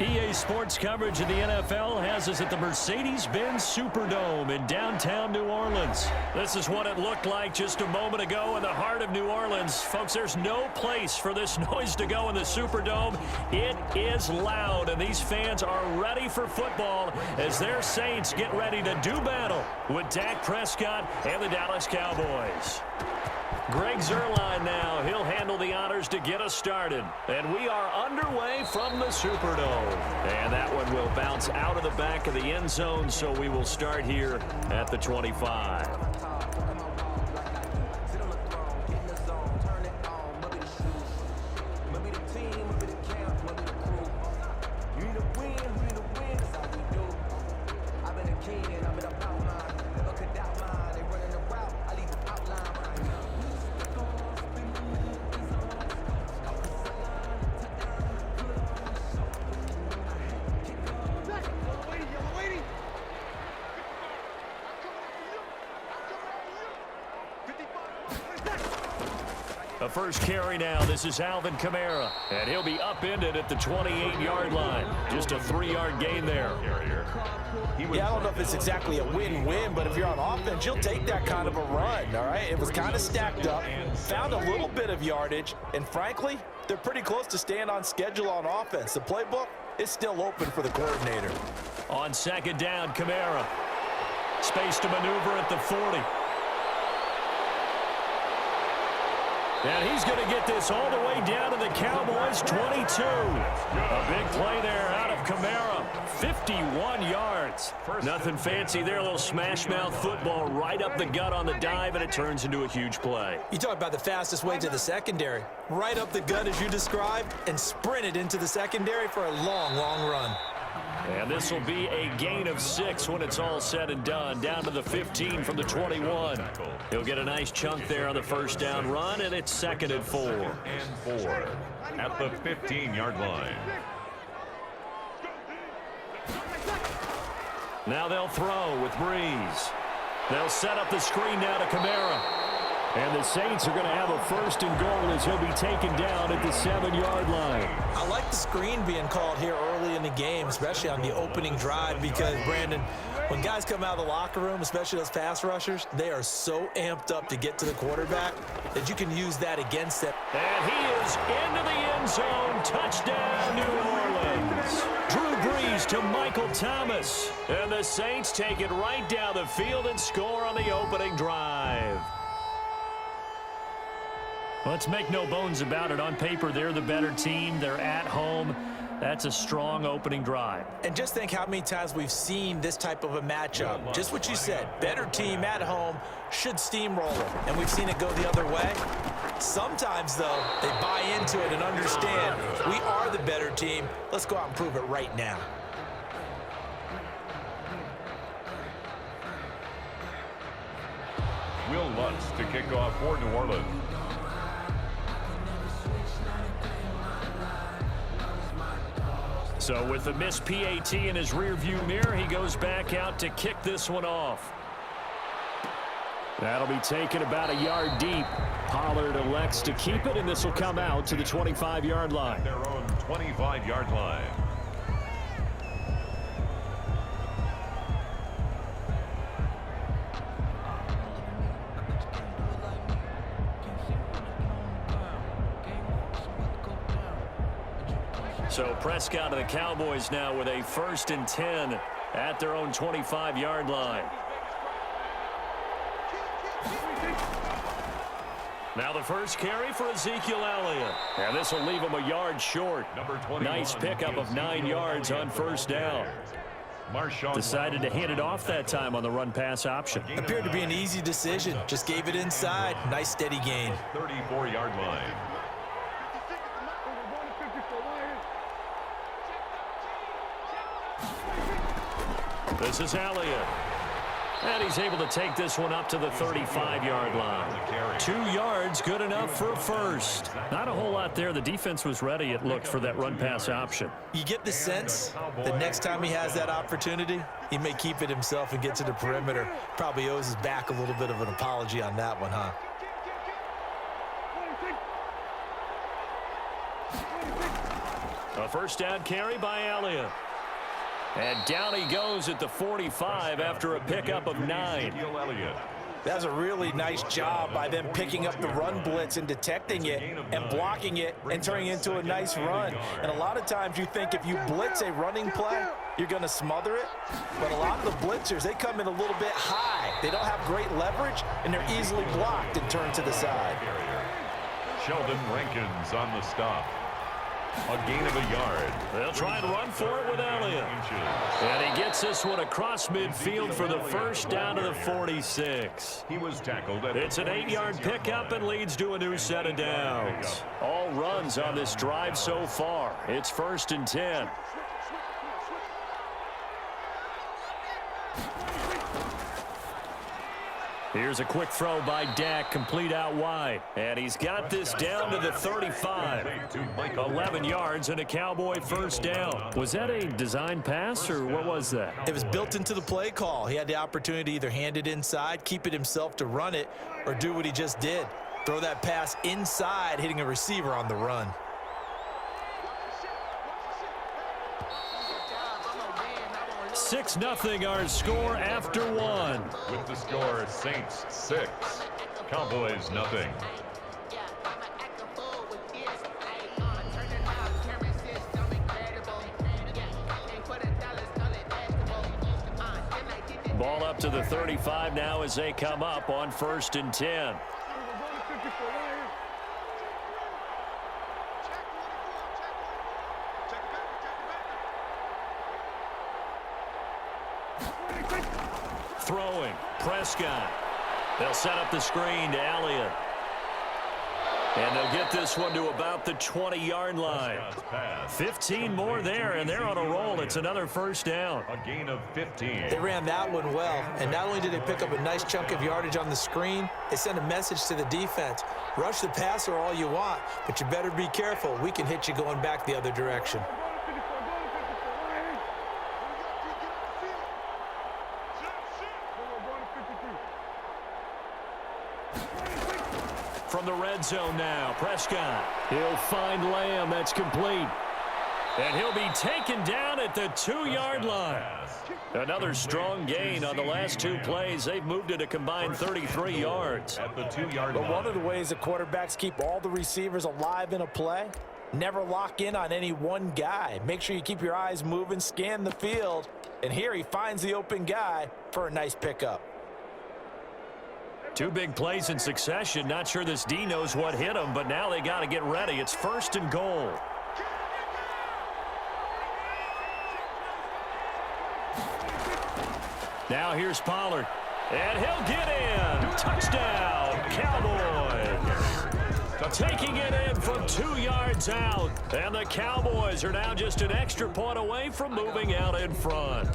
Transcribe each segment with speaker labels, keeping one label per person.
Speaker 1: EA Sports coverage of the NFL has us at the Mercedes-Benz Superdome in downtown New Orleans. This is what it looked like just a moment ago in the heart of New Orleans. Folks, there's no place for this noise to go in the Superdome. It is loud, and these fans are ready for football as their Saints get ready to do battle with Dak Prescott and the Dallas Cowboys. Greg Zuerlein now. He'll handle the honors to get us started. And we are underway from the Superdome. And that one will bounce out of the back of the end zone, so we will start here at the 25. The first carry now. This is Alvin Kamara. And he'll be upended at the 28-yard line. Just a 3-yard gain there.
Speaker 2: Yeah, I don't know if it's exactly a win-win, but if you're on offense, you'll take that kind of a run, all right? It was kind of stacked up, found a little bit of yardage, and frankly, they're pretty close to staying on schedule on offense. The playbook is still open for the coordinator.
Speaker 1: On second down, Kamara. Space to maneuver at the 40. And he's going to get this all the way down to the Cowboys' 22. A big play there out of Kamara. 51 yards. Nothing fancy there. A little smash-mouth football right up the gut on the dive, and it turns into a huge play.
Speaker 3: You talk about the fastest way to the secondary. Right up the gut, as you described, and sprinted into the secondary for a long, long run.
Speaker 1: And this will be a gain of 6 when it's all said and done. Down to the 15 from the 21. He'll get a nice chunk there on the first down run, and it's 2nd and 4.
Speaker 4: At the 15-yard line.
Speaker 1: Now they'll throw with Breeze. They'll set up the screen now to Kamara. And the Saints are going to have a 1st and goal as he'll be taken down at the 7-yard line.
Speaker 3: I like the screen being called here early in the game, especially on the opening drive, because, Brandon, when guys come out of the locker room, especially those pass rushers, they are so amped up to get to the quarterback that you can use that against them.
Speaker 1: And he is into the end zone. Touchdown, New Orleans. Drew Brees to Michael Thomas. And the Saints take it right down the field and score on the opening drive. Let's make no bones about it. On paper, they're the better team. They're at home. That's a strong opening drive.
Speaker 3: And just think how many times we've seen this type of a matchup. Just what you said, better team at home should steamroll it. And we've seen it go the other way. Sometimes, though, they buy into it and understand we are the better team. Let's go out and prove it right now.
Speaker 4: Will Lutz to kick off for New Orleans.
Speaker 1: So with the missed PAT in his rearview mirror, he goes back out to kick this one off. That'll be taken about a yard deep. Pollard elects to keep it, and this will come out to the 25-yard line.
Speaker 4: Their own 25-yard line.
Speaker 1: So Prescott and the Cowboys now with a 1st and 10 at their own 25-yard line. Now the first carry for Ezekiel Elliott. And this will leave him a yard short. Nice pickup of 9 yards on 1st down. Decided to hand it off that time on the run-pass option.
Speaker 3: Appeared to be an easy decision. Just gave it inside. Nice steady gain.
Speaker 4: 34-yard line.
Speaker 1: This is Elliott. And he's able to take this one up to the 35-yard line. 2 yards, good enough for a first. Not a whole lot there. The defense was ready, it looked, for that run-pass option.
Speaker 3: You get the sense that next time he has that opportunity, he may keep it himself and get to the perimeter. Probably owes his back a little bit of an apology on that one, huh?
Speaker 1: A first down carry by Elliott. And down he goes at the 45 after a pickup of 9.
Speaker 2: That's a really nice job by them picking up the run blitz and detecting it and blocking it and turning it into a nice run. And a lot of times you think if you blitz a running play, you're going to smother it. But a lot of the blitzers, they come in a little bit high. They don't have great leverage, and they're easily blocked and turned to the side.
Speaker 4: Sheldon Rankins on the stop. A gain of a yard.
Speaker 1: They'll try and run for it with Elliott. And he gets this one across midfield for the first down to the 46.
Speaker 4: He was tackled at
Speaker 1: It's an 8-yard pickup and leads to a new set of downs. All runs on this drive so far. It's 1st and 10. Here's a quick throw by Dak, complete out wide. And he's got this down to the 35. 11 yards and a Cowboy first down. Was that a design pass, or what was that?
Speaker 3: It was built into the play call. He had the opportunity to either hand it inside, keep it himself to run it, or do what he just did. Throw that pass inside, hitting a receiver on the run.
Speaker 1: Six 0 our score after one.
Speaker 4: With the score, Saints 6, Cowboys 0.
Speaker 1: Ball up to the 35 now as they come up on 1st and 10. Throwing, Prescott. They'll set up the screen to Elliott. And they'll get this one to about the 20-yard line. 15 more there, and they're on a roll. It's another first down.
Speaker 4: A gain of 15.
Speaker 3: They ran that one well, and not only did they pick up a nice chunk of yardage on the screen, they sent a message to the defense. Rush the passer all you want, but you better be careful. We can hit you going back the other direction.
Speaker 1: From the red zone now, Prescott. He'll find Lamb. That's complete. And he'll be taken down at the 2-yard line. Another strong gain on the last 2 plays. They've moved it a combined 33 yards.
Speaker 4: At the 2-yard
Speaker 2: But
Speaker 4: line.
Speaker 2: one of the ways that quarterbacks keep all the receivers alive in a play, never lock in on any one guy. Make sure you keep your eyes moving, scan the field. And here he finds the open guy for a nice pickup.
Speaker 1: 2 big plays in succession. Not sure this D knows what hit him, but now they got to get ready. It's 1st and goal. Now here's Pollard. And he'll get in. Touchdown, Cowboys. Taking it in from 2 yards out. And the Cowboys are now just an extra point away from moving out in front.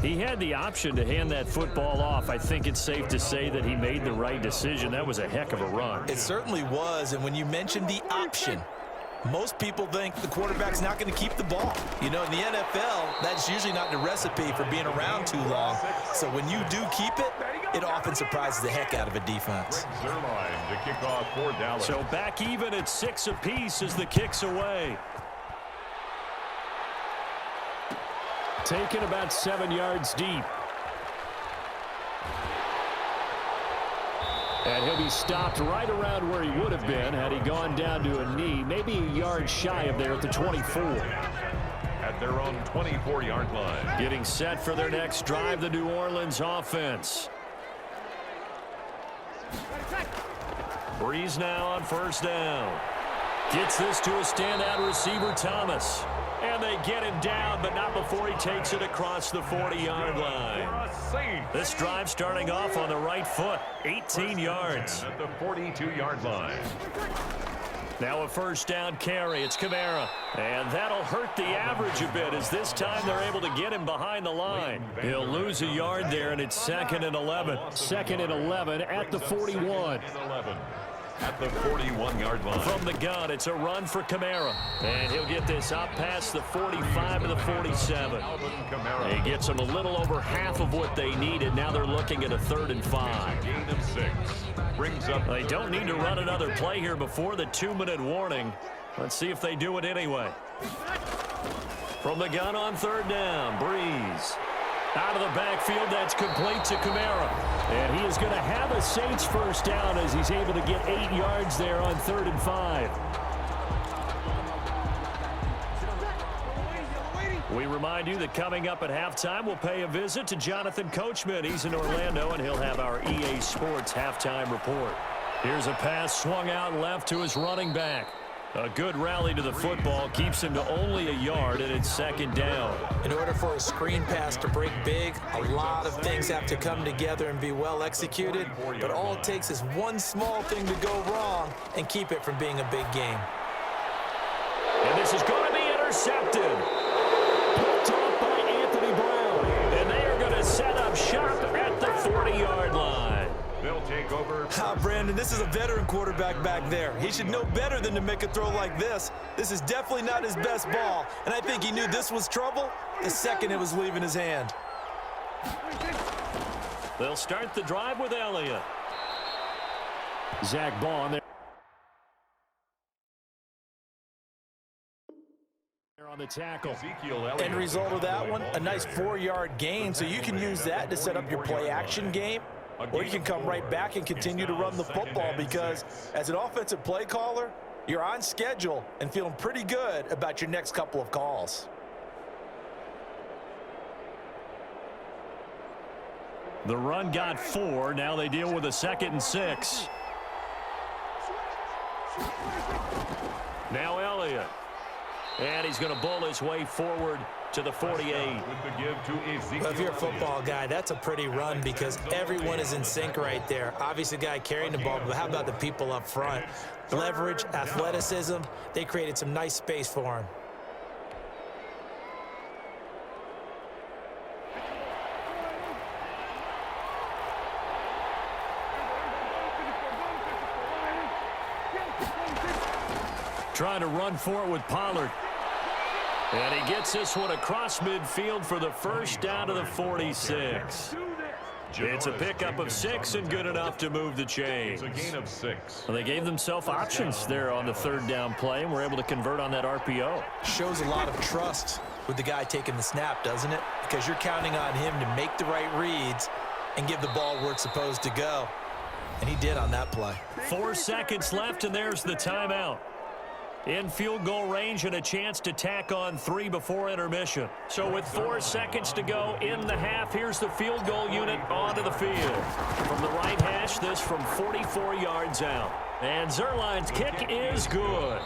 Speaker 1: He had the option to hand that football off. I think it's safe to say that he made the right decision. That was a heck of a run.
Speaker 3: It certainly was, and when you mentioned the option, most people think the quarterback's not going to keep the ball. You know, in the NFL, that's usually not the recipe for being around too long. So when you do keep it, it often surprises the heck out of a defense.
Speaker 4: Zerline to kick off for Dallas.
Speaker 1: So back even at 6 apiece as the kick's away. Taken about 7 yards deep. And he'll be stopped right around where he would have been had he gone down to a knee, maybe a yard shy of there at the 24.
Speaker 4: At their own 24-yard line.
Speaker 1: Getting set for their next drive, the New Orleans offense. Breeze now on first down. Gets this to a standout receiver, Thomas. And they get him down, but not before he takes it across the 40-yard line. This drive starting off on the right foot, 18 yards.
Speaker 4: At the 42-yard line.
Speaker 1: Now a first down carry. It's Kamara. And that'll hurt the average a bit as this time they're able to get him behind the line. He'll lose a yard there, and it's 2nd and 11. 2nd and 11 at the 41.
Speaker 4: At the 41-yard line.
Speaker 1: From the gun, it's a run for Kamara. And he'll get this up past the 45 to the 47. He gets them a little over half of what they needed. Now they're looking at a 3rd and 5.
Speaker 4: Gain of 6. Brings up.
Speaker 1: They don't need to run another play here before the 2-minute warning. Let's see if they do it anyway. From the gun on third down, Breeze. Out of the backfield, that's complete to Kamara. And he is going to have a Saints first down as he's able to get 8 yards there on 3rd and 5. We remind you that coming up at halftime, we'll pay a visit to Jonathan Coachman. He's in Orlando, and he'll have our EA Sports halftime report. Here's a pass swung out left to his running back. A good rally to the football keeps him to only a yard, and it's 2nd down.
Speaker 3: In order for a screen pass to break big, a lot of things have to come together and be well executed, but all it takes is one small thing to go wrong and keep it from being a big game.
Speaker 1: And this is going to be intercepted. Picked off by Anthony Brown. And they are going to set up shop at the 40-yard line.
Speaker 4: They'll take over.
Speaker 3: Brandon, this is a veteran quarterback back there. He should know better than to make a throw like this. This is definitely not his best ball, and I think he knew this was trouble the second it was leaving his hand.
Speaker 1: They'll start the drive with Elliott. Zach Baugh there on the tackle.
Speaker 2: End result of that one, a nice 4-yard gain, so you can use that to set up your play-action game. Or you can come right back and continue to run the football because as an offensive play caller, you're on schedule and feeling pretty good about your next couple of calls.
Speaker 1: The run got 4. Now they deal with a 2nd and 6. Now Elliott. And he's going to bull his way forward to the 48.
Speaker 3: Well, if you're a football guy, that's a pretty run because everyone is in sync right there. Obviously, the guy carrying the ball, but how about the people up front? Leverage, athleticism, they created some nice space for him.
Speaker 1: Trying to run for it with Pollard. And he gets this one across midfield for the first down to the 46. It's a pickup of 6 and good enough to move the chains.
Speaker 4: It's a gain of 6.
Speaker 1: Well, they gave themselves options there on the 3rd down play and were able to convert on that RPO.
Speaker 3: Shows a lot of trust with the guy taking the snap, doesn't it? Because you're counting on him to make the right reads and give the ball where it's supposed to go. And he did on that play.
Speaker 1: 4 seconds left, and there's the timeout. In field goal range and a chance to tack on 3 before intermission. So with 4 seconds to go in the half, here's the field goal unit onto the field. From the right hash, this from 44 yards out. And Zerline's kick is good.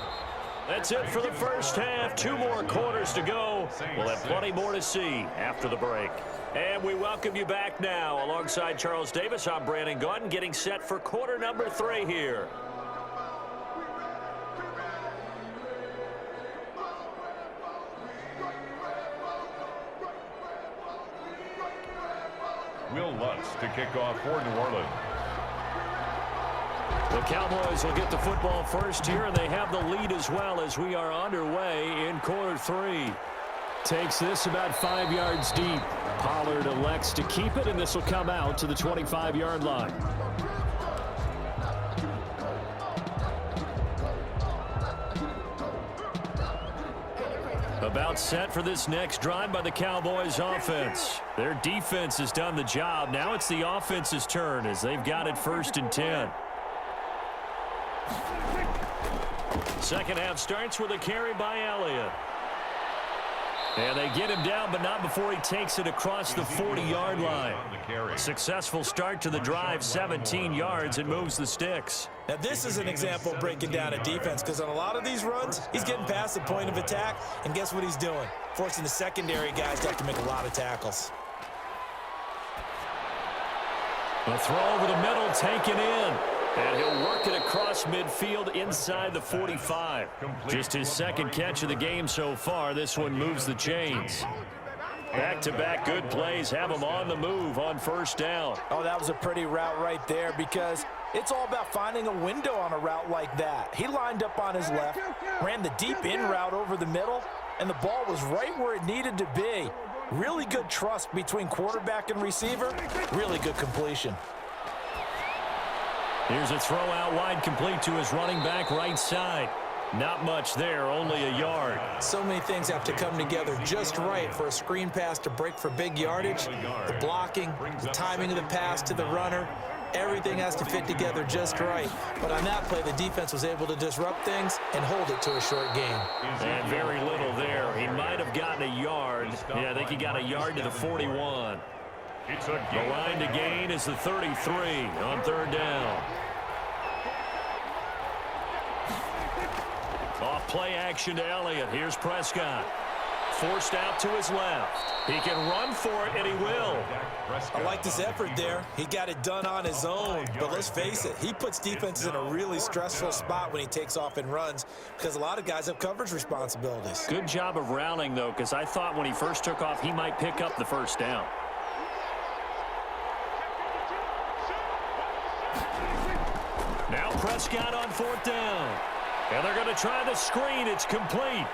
Speaker 1: That's it for the first half. 2 more quarters to go. We'll have plenty more to see after the break. And we welcome you back now. Alongside Charles Davis, I'm Brandon Gaudin, getting set for quarter number 3 here.
Speaker 4: Will Lutz to kick off for New Orleans.
Speaker 1: The Cowboys will get the football first here, and they have the lead as well as we are underway in quarter 3. Takes this about 5 yards deep. Pollard elects to keep it, and this will come out to the 25-yard line. About set for this next drive by the Cowboys offense. Their defense has done the job. Now it's the offense's turn as they've got it 1st and 10. Second half starts with a carry by Elliott. And they get him down, but not before he takes it across the 40-yard line. Successful start to the drive, 17 yards, and moves the sticks.
Speaker 3: Now, this is an example of breaking down a defense because on a lot of these runs, he's getting past the point of attack, and guess what he's doing? Forcing the secondary guys to have to make a lot of tackles.
Speaker 1: A throw over the middle, taken in. And he'll work it across midfield inside the 45. Just his 2nd catch of the game so far. This one moves the chains. Back-to-back good plays have him on the move on 1st down.
Speaker 2: Oh, that was a pretty route right there because it's all about finding a window on a route like that. He lined up on his left, ran the deep in route over the middle, and the ball was right where it needed to be. Really good trust between quarterback and receiver. Really good completion.
Speaker 1: Here's a throw out wide, complete to his running back right side. Not much there, only a yard.
Speaker 3: So many things have to come together just right for a screen pass to break for big yardage. The blocking, the timing of the pass to the runner, everything has to fit together just right. But on that play, the defense was able to disrupt things and hold it to a short gain.
Speaker 1: And very little there. He might have gotten a yard. Yeah, I think he got a yard to the 41. The line to gain is the 33 on third down. Off play action to Elliott. Here's Prescott. Forced out to his left. He can run for it, and he will.
Speaker 3: I like this effort there. He got it done on his own. But let's face it, he puts defenses in a really stressful spot when he takes off and runs because a lot of guys have coverage responsibilities.
Speaker 1: Good job of routing, though, because I thought when he first took off, he might pick up the first down. Now Prescott on fourth down. And they're going to try the screen. It's complete.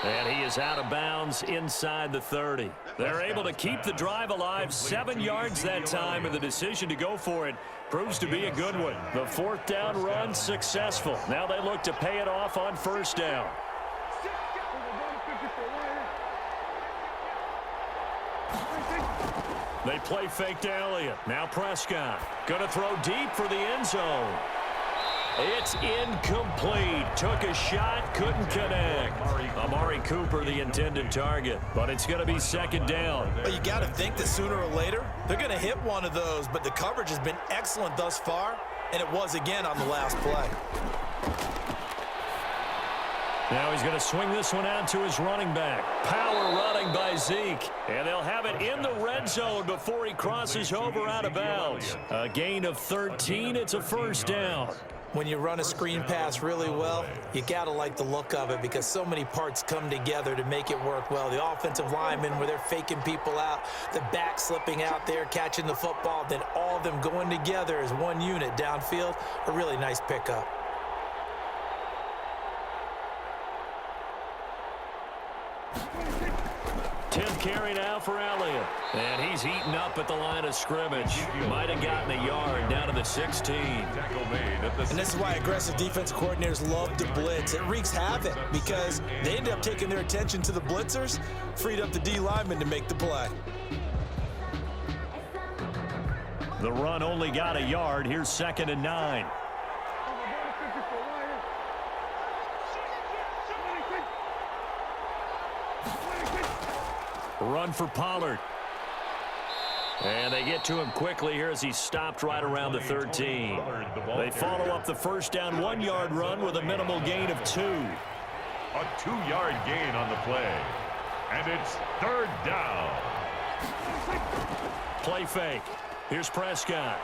Speaker 1: And he is out of bounds inside the 30. They're able to keep the drive alive, 7 yards that time, and the decision to go for it proves to be a good one. The fourth down run successful. Now they look to pay it off on first down. They play fake to Elliott. Now Prescott going to throw deep for the end zone. It's incomplete. Took a shot, couldn't connect. Amari Cooper, the intended target, but it's going to be second down.
Speaker 3: But you got to think that sooner or later, they're going to hit one of those, but the coverage has been excellent thus far, and it was again on the last play.
Speaker 1: Now he's going to swing this one out to his running back. Power running by Zeke. And they'll have it in the red zone before he crosses over out of bounds. A gain of 13. It's a first down.
Speaker 3: When you run a screen pass really well, you got to like the look of it because so many parts come together to make it work well. The offensive linemen, where they're faking people out, the back slipping out there, catching the football, then all of them going together as one unit downfield. A really nice pickup.
Speaker 1: Carry now for Elliott. And he's eaten up at the line of scrimmage. Might have gotten a yard down to the 16.
Speaker 3: And this is why aggressive defensive coordinators love to blitz. It wreaks havoc because they end up taking their attention to the blitzers, freed up the D lineman to make the play.
Speaker 1: The run only got a yard. Here's 2nd and 9. Run for Pollard. And they get to him quickly here as he stopped right around the 13. They follow up the first down 1-yard run with a minimal gain of 2.
Speaker 4: A 2-yard gain on the play. And it's third down.
Speaker 1: Play fake. Here's Prescott.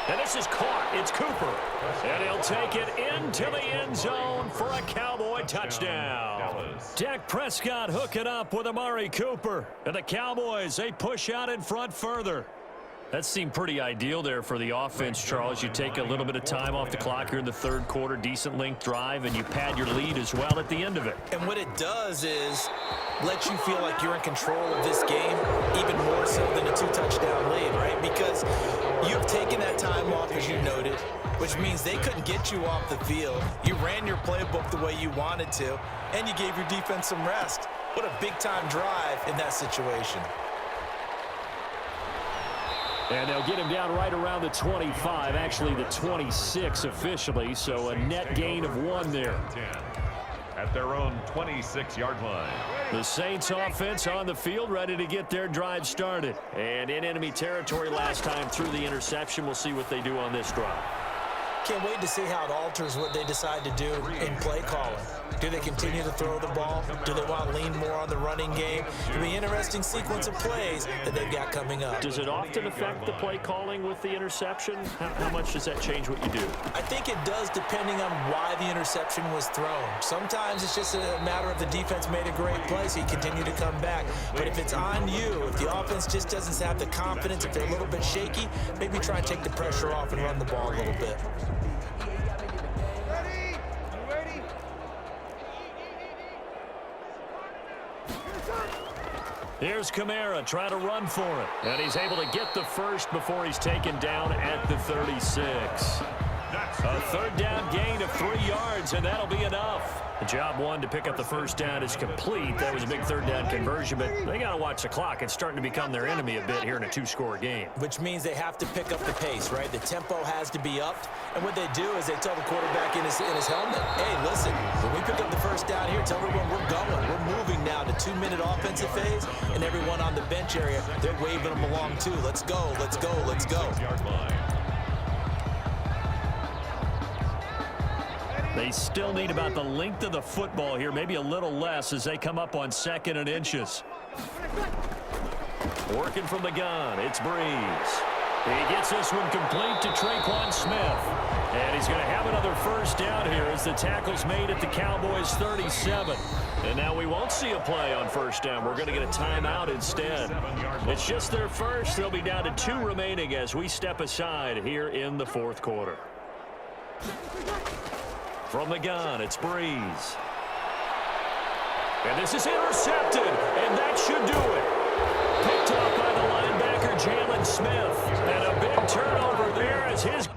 Speaker 1: And this is caught. It's Cooper. And he'll take it into the end zone for a Cowboy touchdown. Dak Prescott hooking up with Amari Cooper. And the Cowboys, they push out in front further. That seemed pretty ideal there for the offense, Charles. You take a little bit of time off the clock here in the third quarter, decent length drive, and you pad your lead as well at the end of it.
Speaker 3: And what it does is let you feel like you're in control of this game, even more so than a 2-touchdown lead, right? Because you've taken that time off, as you noted, which means they couldn't get you off the field. You ran your playbook the way you wanted to, and you gave your defense some rest. What a big-time drive in that situation.
Speaker 1: And they'll get him down right around the 25, actually the 26 officially, so a net gain of 1 there.
Speaker 4: At their own 26-yard line.
Speaker 1: The Saints offense on the field, ready to get their drive started. And in enemy territory last time through the interception. We'll see what they do on this drive.
Speaker 3: Can't wait to see how it alters what they decide to do in play calling. Do they continue to throw the ball? Do they want to lean more on the running game? It'll be an interesting sequence of plays that they've got coming up.
Speaker 1: Does it often affect the play calling with the interception? How much does that change what you do?
Speaker 3: I think it does depending on why the interception was thrown. Sometimes it's just a matter of the defense made a great play, so you continue to come back. But if it's on you, if the offense just doesn't have the confidence, if they're a little bit shaky, maybe try and take the pressure off and run the ball a little bit.
Speaker 1: Here's Kamara trying to run for it. And he's able to get the first before he's taken down at the 36. A third down gain of 3 yards, and that'll be enough. The job one to pick up the first down is complete. That was a big third down conversion, but they got to watch the clock. It's starting to become their enemy a bit here in a 2-score game.
Speaker 3: Which means they have to pick up the pace, right? The tempo has to be upped. And what they do is they tell the quarterback in his helmet, hey, listen, when we pick up the first down here, tell everyone we're going. We're moving now to 2-minute offensive phase, and everyone on the bench area, they're waving them along too. Let's go, let's go, let's go.
Speaker 1: They still need about the length of the football here, maybe a little less as they come up on 2nd and inches. Working from the gun, it's Breeze. He gets this one complete to Traquan Smith. And he's going to have another first down here as the tackle's made at the Cowboys' 37. And now we won't see a play on first down. We're going to get a timeout instead. It's just their first. They'll be down to 2 remaining as we step aside here in the 4th quarter. From the gun, it's Breeze. And this is intercepted, and that should do it. Picked off by the linebacker, Jalen Smith. And a big turnover there as his